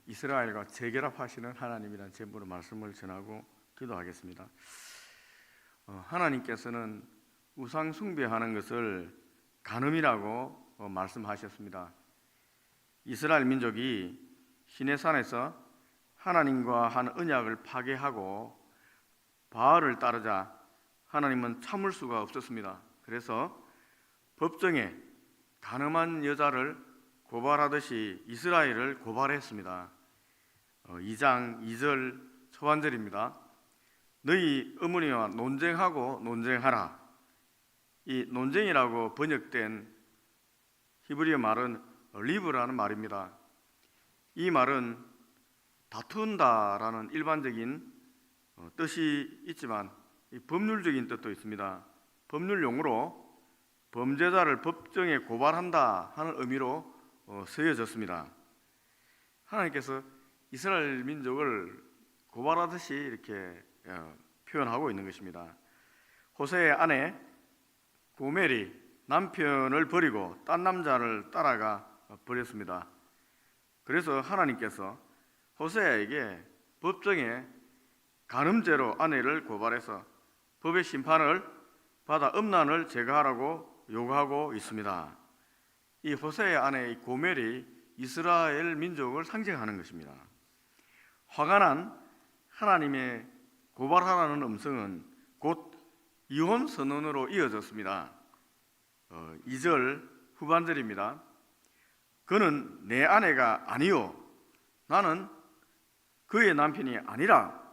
이스라엘과 재결합하시는 하나님이라는 제목으로 말씀을 전하고 기도하겠습니다. 하나님께서는 우상 숭배하는 것을 간음이라고 말씀하셨습니다. 이스라엘 민족이 시내산에서 하나님과 한 언약을 파괴하고 바알을 따르자 하나님은 참을 수가 없었습니다. 그래서 법정에 간음한 여자를 고발하듯이 이스라엘을 고발했습니다. 2장 2절 초반절입니다. 너희 어머니와 논쟁하고 논쟁하라. 이 논쟁이라고 번역된 히브리어 말은 리브라는 말입니다. 이 말은 다툰다라는 일반적인 뜻이 있지만 법률적인 뜻도 있습니다. 법률 용어로 범죄자를 법정에 고발한다 하는 의미로 쓰여졌습니다. 하나님께서 이스라엘 민족을 고발하듯이 이렇게 표현하고 있는 것입니다. 호세의 아내 고멜이 남편을 버리고 딴 남자를 따라가 버렸습니다. 그래서 하나님께서 호세아에게 법정에 간음죄로 아내를 고발해서 법의 심판을 받아 음란을 제거하라고 요구하고 있습니다. 이 호세의 아내 고멜이 이스라엘 민족을 상징하는 것입니다. 화가 난 하나님의 고발하라는 음성은 곧 이혼 선언으로 이어졌습니다. 2절 후반절입니다. 그는 내 아내가 아니요 나는 그의 남편이 아니라.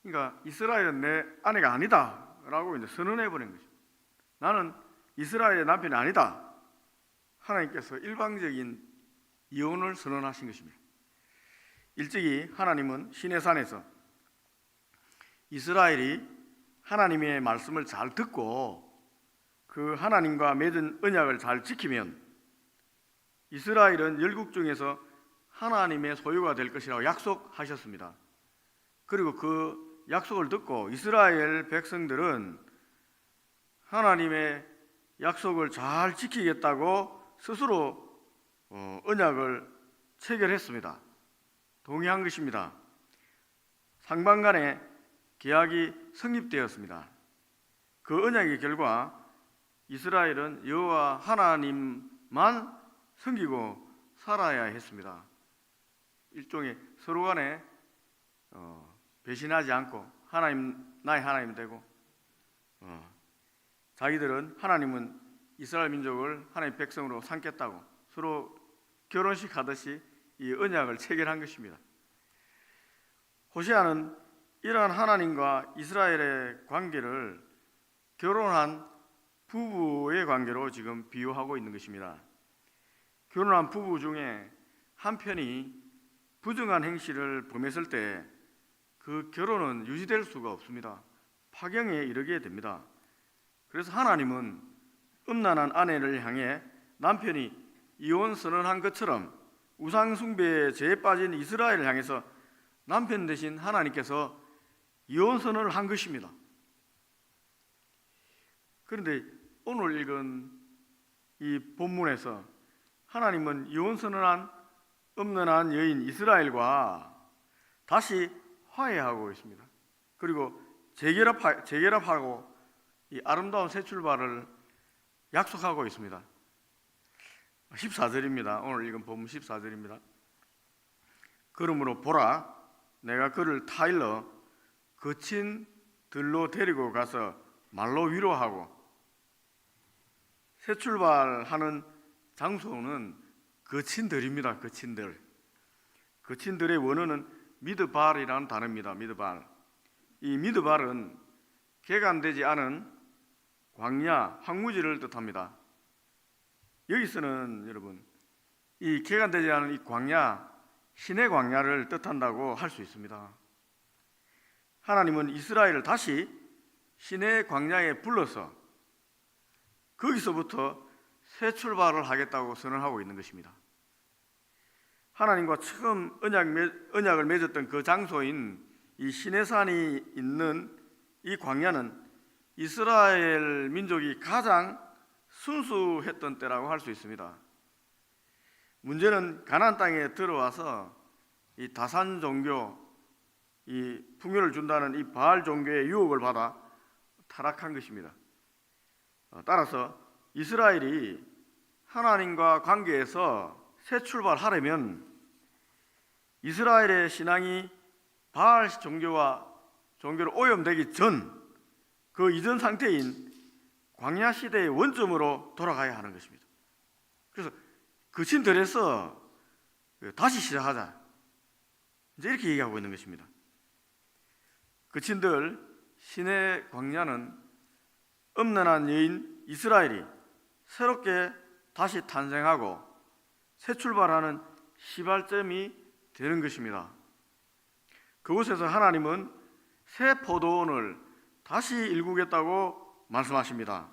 그러니까 이스라엘은 내 아내가 아니다 라고 이제 선언해버린 것입니다. 나는 이스라엘의 남편이 아니다. 하나님께서 일방적인 이혼을 선언하신 것입니다. 일찍이 하나님은 시내산에서 이스라엘이 하나님의 말씀을 잘 듣고 그 하나님과 맺은 언약을 잘 지키면 이스라엘은 열국 중에서 하나님의 소유가 될 것이라고 약속하셨습니다. 그리고 그 약속을 듣고 이스라엘 백성들은 하나님의 약속을 잘 지키겠다고 스스로 언약을 체결했습니다. 동의한 것입니다. 상반간의 계약이 성립되었습니다. 그 언약의 결과 이스라엘은 여호와 하나님만 섬기고 살아야 했습니다. 일종의 서로 간에 배신하지 않고 하나님 나의 하나님 되고 자기들은 하나님은 이스라엘 민족을 하나님의 백성으로 삼겠다고 서로 결혼식 하듯이 이 언약을 체결한 것입니다. 호세아는 이러한 하나님과 이스라엘의 관계를 결혼한 부부의 관계로 지금 비유하고 있는 것입니다. 결혼한 부부 중에 한 편이 부정한 행실을 범했을 때 그 결혼은 유지될 수가 없습니다. 파경에 이르게 됩니다. 그래서 하나님은 음란한 아내를 향해 남편이 이혼 선언한 것처럼 우상 숭배에 죄에 빠진 이스라엘을 향해서 남편 대신 하나님께서 이혼 선언을 한 것입니다. 그런데 오늘 읽은 이 본문에서 하나님은 이혼 선언한 음란한 여인 이스라엘과 다시 화해하고 있습니다. 그리고 재결합하고 이 아름다운 새 출발을 약속하고 있습니다. 14절입니다. 오늘 읽은 본문 14절입니다. 그러므로 보라, 내가 그를 타일러 거친 들로 데리고 가서 말로 위로하고. 새 출발하는 장소는 거친 들입니다. 거친 들. 거친 들의 원어는 미드발이라는 단어입니다. 미드발. 이 미드발은 개간되지 않은 광야, 황무지를 뜻합니다. 여기서는 여러분 이 개간되지 않은 이 광야, 신의 광야를 뜻한다고 할 수 있습니다. 하나님은 이스라엘을 다시 신의 광야에 불러서 거기서부터 새 출발을 하겠다고 선언하고 있는 것입니다. 하나님과 처음 언약을 맺었던 그 장소인 이 시내산이 있는 이 광야는 이스라엘 민족이 가장 순수했던 때라고 할 수 있습니다. 문제는 가나안 땅에 들어와서 이 다산 종교, 이 풍요를 준다는 이 바알 종교의 유혹을 받아 타락한 것입니다. 따라서 이스라엘이 하나님과 관계에서 새 출발하려면 이스라엘의 신앙이 바알 종교로 오염되기 전 그 이전 상태인 광야 시대의 원점으로 돌아가야 하는 것입니다. 그래서 그친들에서 다시 시작하자, 이제 이렇게 얘기하고 있는 것입니다. 그친들 신의 광야는 음란한 여인 이스라엘이 새롭게 다시 탄생하고 새 출발하는 시발점이 되는 것입니다. 그곳에서 하나님은 새 포도원을 다시 일구겠다고 말씀하십니다.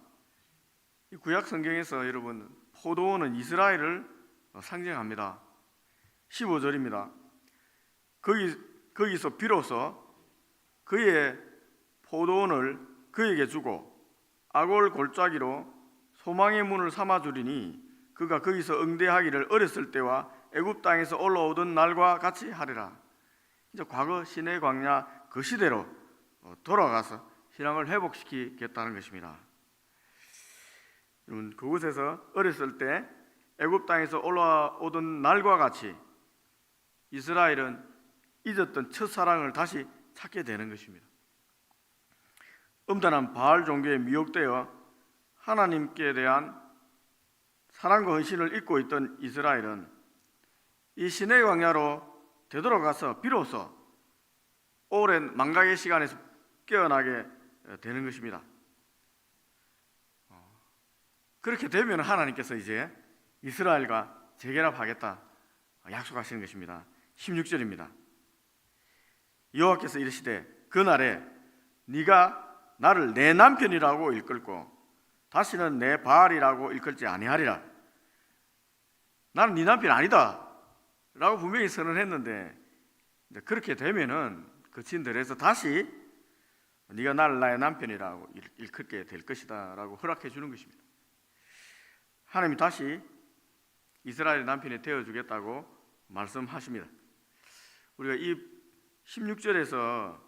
이 구약 성경에서 여러분, 포도원은 이스라엘을 상징합니다. 15절입니다. 거기서 비로소 그의 포도원을 그에게 주고 아골 골짜기로 소망의 문을 삼아주리니 그가 거기서 응대하기를 어렸을 때와 애굽 땅에서 올라오던 날과 같이 하리라. 이제 과거 신의 광야 그 시대로 돌아가서 신앙을 회복시키겠다는 것입니다. 여러분, 그곳에서 어렸을 때 애굽 땅에서 올라오던 날과 같이 이스라엘은 잊었던 첫사랑을 다시 찾게 되는 것입니다. 음란한 바알 종교에 미혹되어 하나님께 대한 사랑과 헌신을 잊고 있던 이스라엘은 이 신의 광야로 되돌아가서 비로소 오랜 망각의 시간에서 깨어나게 되는 것입니다. 그렇게 되면 하나님께서 이제 이스라엘과 재결합하겠다 약속하시는 것입니다. 16절입니다. 여호와께서 이르시되 그날에 네가 나를 내 남편이라고 일컬고 다시는 내 바알이라고 일컬지 아니하리라. 나는 네 남편 아니다 라고 분명히 선언했는데, 그렇게 되면은 그 친들에서 다시 네가 나를 나의 남편이라고 일컫게 될 것이다 라고 허락해 주는 것입니다. 하나님이 다시 이스라엘의 남편이 되어주겠다고 말씀하십니다. 우리가 이 16절에서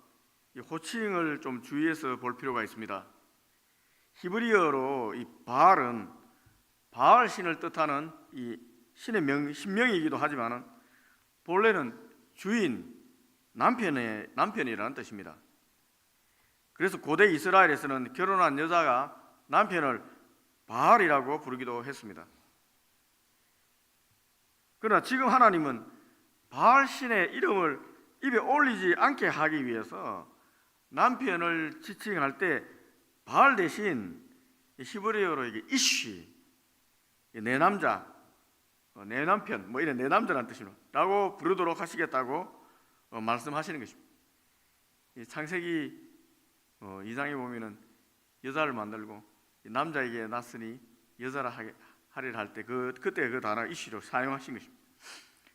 이 호칭을 좀 주의해서 볼 필요가 있습니다. 히브리어로 이 바알은 바알 신을 뜻하는 이 신의 신명이기도 하지만 본래는 주인, 남편이라는 뜻입니다. 그래서 고대 이스라엘에서는 결혼한 여자가 남편을 바알이라고 부르기도 했습니다. 그러나 지금 하나님은 바알 신의 이름을 입에 올리지 않게 하기 위해서 남편을 지칭할 때 바알 대신 히브리어로 이게 이쉬, 내 남자, 내 남편, 뭐 이런 내 남자라는 뜻이로 라고 부르도록 하시겠다고 말씀하시는 것입니다. 창세기 2장에 보면은 여자를 만들고 남자에게 낳았으니 여자라 하리라 할 때 그때 그 단어 이쉬로 사용하신 것입니다.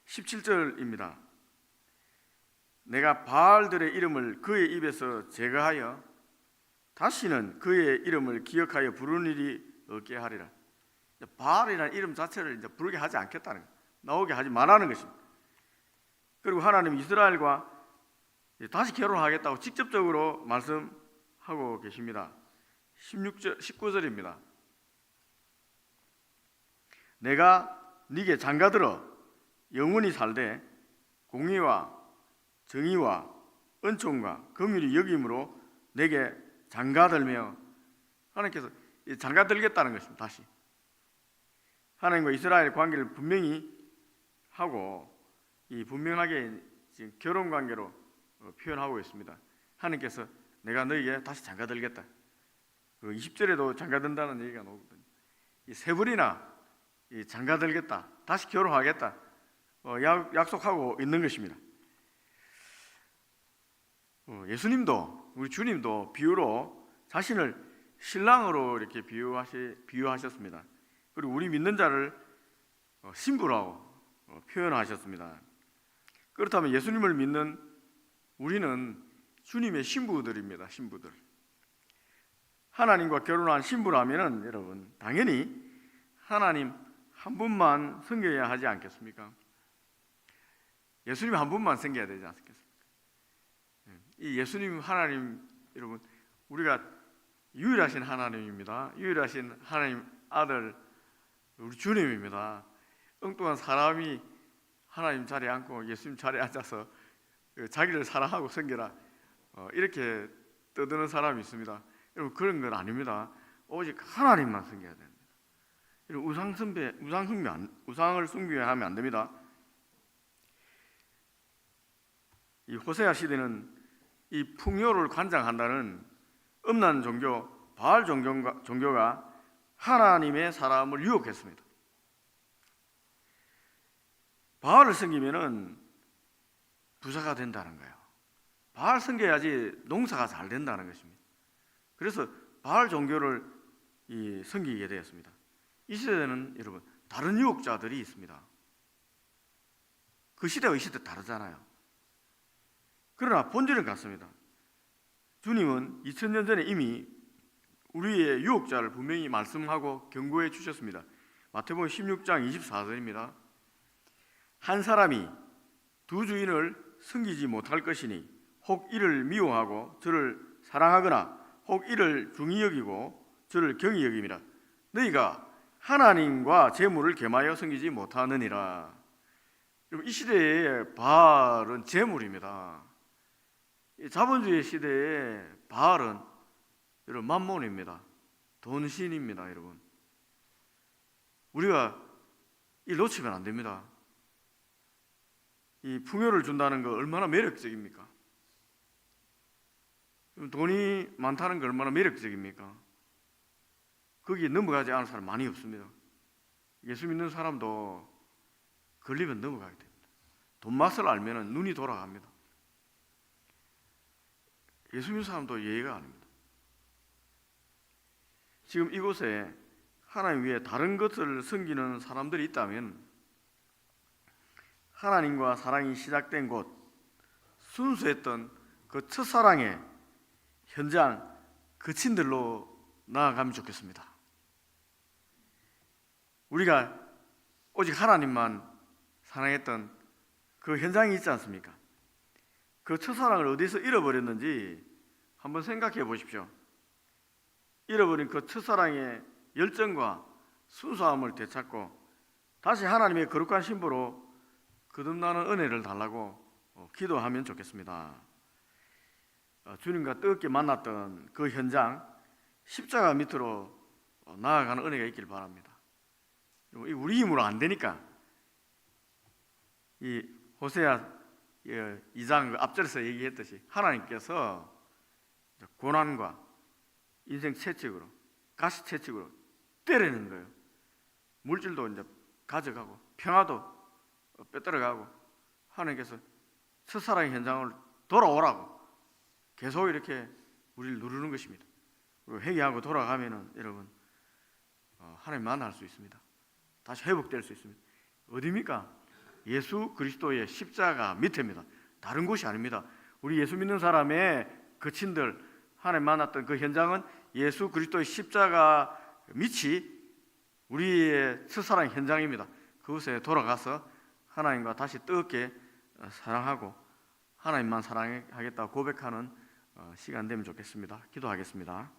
17절입니다. 내가 바알들의 이름을 그의 입에서 제거하여 다시는 그의 이름을 기억하여 부르는 일이 없게 하리라. 바알이라는 이름 자체를 이제 부르게 하지 않겠다는 거예요. 나오게 하지 말라는 것입니다. 그리고 하나님 이스라엘과 다시 결혼하겠다고 직접적으로 말씀하고 계십니다. 19절입니다. 내가 네게 장가들어 영원히 살되 공의와 정의와 은총과 긍휼이 여김으로 내게 장가들며, 하나님께서 장가들겠다는 것입니다. 다시 하나님과 이스라엘 관계를 분명히 하고 이 분명하게 지금 결혼 관계로 표현하고 있습니다. 하나님께서 내가 너에게 다시 장가들겠다. 20절에도 장가든다는 얘기가 나오거든요. 이 세 번이나 장가들겠다, 다시 결혼하겠다 약속하고 있는 것입니다. 예수님도, 우리 주님도 비유로 자신을 신랑으로 이렇게 비유하셨습니다. 그리고 우리 믿는 자를 신부라고 표현하셨습니다. 그렇다면 예수님을 믿는 우리는 주님의 신부들입니다. 신부들. 하나님과 결혼한 신부라면은 여러분 당연히 하나님 한 분만 섬겨야 하지 않겠습니까? 예수님 한 분만 섬겨야 되지 않겠습니까? 이 예수님 하나님, 여러분, 우리가 유일하신 하나님입니다. 유일하신 하나님 아들 우리 주님입니다. 엉뚱한 사람이 하나님 자리에 앉고 예수님 자리에 앉아서 자기를 사랑하고 섬겨라 이렇게 떠드는 사람이 있습니다. 여러분, 그런 건 아닙니다. 오직 하나님만 섬겨야 됩니다. 우상을 숭배하면 안 됩니다. 이 호세아 시대는 이 풍요를 관장한다는 음란 종교 바알 종교가 하나님의 사람을 유혹했습니다. 바알을 섬기면은 부자가 된다는 거예요. 바알 섬겨야지 농사가 잘 된다는 것입니다. 그래서 바알 종교를 섬기게 되었습니다. 이 시대에는 여러분 다른 유혹자들이 있습니다. 그 시대와 이 시대 다르잖아요. 그러나 본질은 같습니다. 주님은 2000년 전에 이미 우리의 유혹자를 분명히 말씀하고 경고해 주셨습니다. 마태복음 16장 24절입니다. 한 사람이 두 주인을 섬기지 못할 것이니 혹 이를 미워하고 저를 사랑하거나 혹 이를 중히 여기고 저를 경히 여김이라. 너희가 하나님과 재물을 겸하여 섬기지 못하느니라. 이 시대의 바알은 재물입니다. 자본주의 시대의 바알은 여러분 만몬입니다. 돈신입니다. 여러분, 우리가 이 놓치면 안 됩니다. 이 풍요를 준다는 거 얼마나 매력적입니까? 돈이 많다는 거 얼마나 매력적입니까? 거기에 넘어가지 않을 사람 많이 없습니다. 예수 믿는 사람도 걸리면 넘어가게 됩니다. 돈 맛을 알면 눈이 돌아갑니다. 예수 믿는 사람도 예의가 아닙니다. 지금 이곳에 하나님 외에 다른 것을 섬기는 사람들이 있다면 하나님과 사랑이 시작된 곳, 순수했던 그 첫사랑의 현장, 거친들로 나아가면 좋겠습니다. 우리가 오직 하나님만 사랑했던 그 현장이 있지 않습니까? 그 첫사랑을 어디서 잃어버렸는지 한번 생각해 보십시오. 잃어버린 그 첫사랑의 열정과 순수함을 되찾고 다시 하나님의 거룩한 신부로 거듭나는 은혜를 달라고 기도하면 좋겠습니다. 주님과 뜨겁게 만났던 그 현장, 십자가 밑으로 나아가는 은혜가 있길 바랍니다. 우리 힘으로 안 되니까 이 호세아 2장 앞절에서 얘기했듯이 하나님께서 고난과 인생 채찍으로, 가시채찍으로 때리는 거예요. 물질도 이제 가져가고 평화도 빼앗아가고 하나님께서 첫사랑의 현장을 돌아오라고 계속 이렇게 우리를 누르는 것입니다. 그리고 회개하고 돌아가면은 여러분 하나님 만날 수 있습니다. 다시 회복될 수 있습니다. 어디입니까? 예수 그리스도의 십자가 밑입니다. 다른 곳이 아닙니다. 우리 예수 믿는 사람의 거친들 하나님 만났던 그 현장은 예수 그리스도의 십자가 밑이 우리의 첫사랑 현장입니다. 그곳에 돌아가서 하나님과 다시 뜨겁게 사랑하고 하나님만 사랑하겠다고 고백하는 시간 되면 좋겠습니다. 기도하겠습니다.